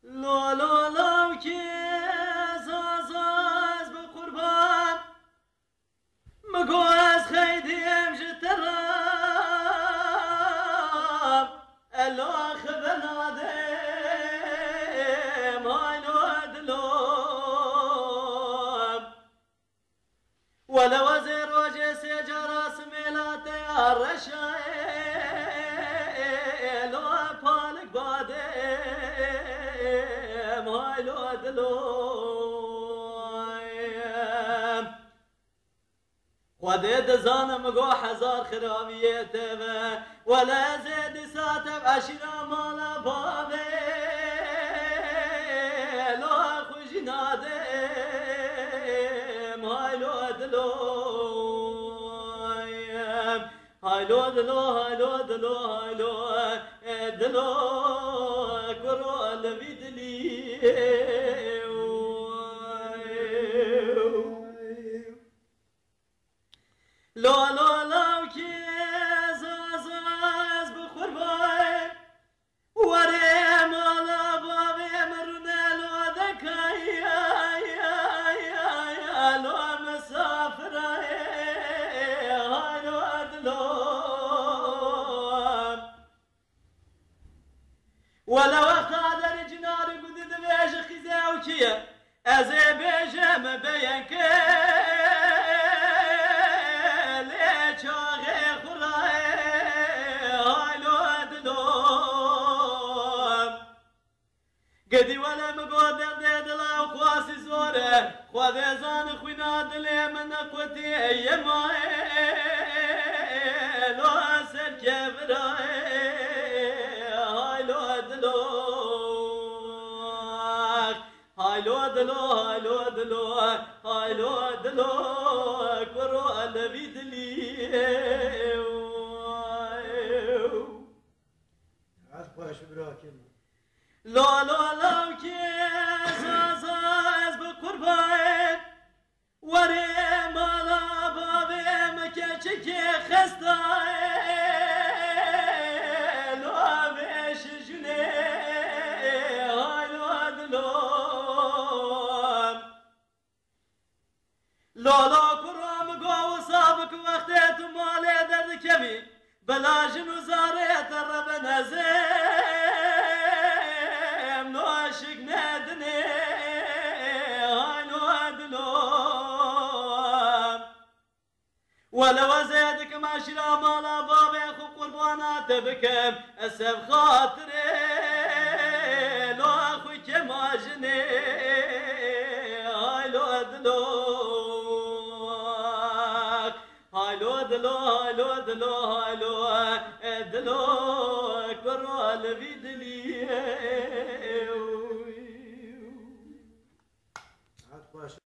لو لو لو که زاز بقربان مگو از خیدیم جتراب الاخ بنادم هايلو دلوب ولو زير وجه سجارة سميلات يا رشاي لو بالك بادم هايلو دلوب خودت زانم گو هزار خرابیت ولا زید ساتب عشرا مالا بابه لو خوشی نادم هایلو دلویم هایلو دلو هایلو دلو هایلو دلو کرو لبی دلیم لو لو لو که زاز بخوربای وره مالا بابه مرونه لو دکای لو مسافره های لو دلوم ولو قادر جنار قدد بیش خیزه و کیه از بیشم بیان که قدي ولا مقدر دلا وقاسي زوره خذ زان خوينا دلي من قوتي ايما لو اسر كبره هاي لو دلو هاي لو دلو هاي لو دلو هاي لو دلو كرو البي دلي عفوا شبراكم لو لو لو که زاز بقربان وره مالا بابه مکه چکه خسته لو بیش جنه های لو دلوم لو لو کرام گو سابق وقت مال درد کبی بلا جنو زاره ترب نزه عاشق ندني هايلو دلوم ولو زيدك معشرة مالا بابي خو قربانات بكم اسف خاطري لو اخوي كماجني هايلو دلوم هايلو دلو هايلو دلو هايلو دلو كرو الفيدلي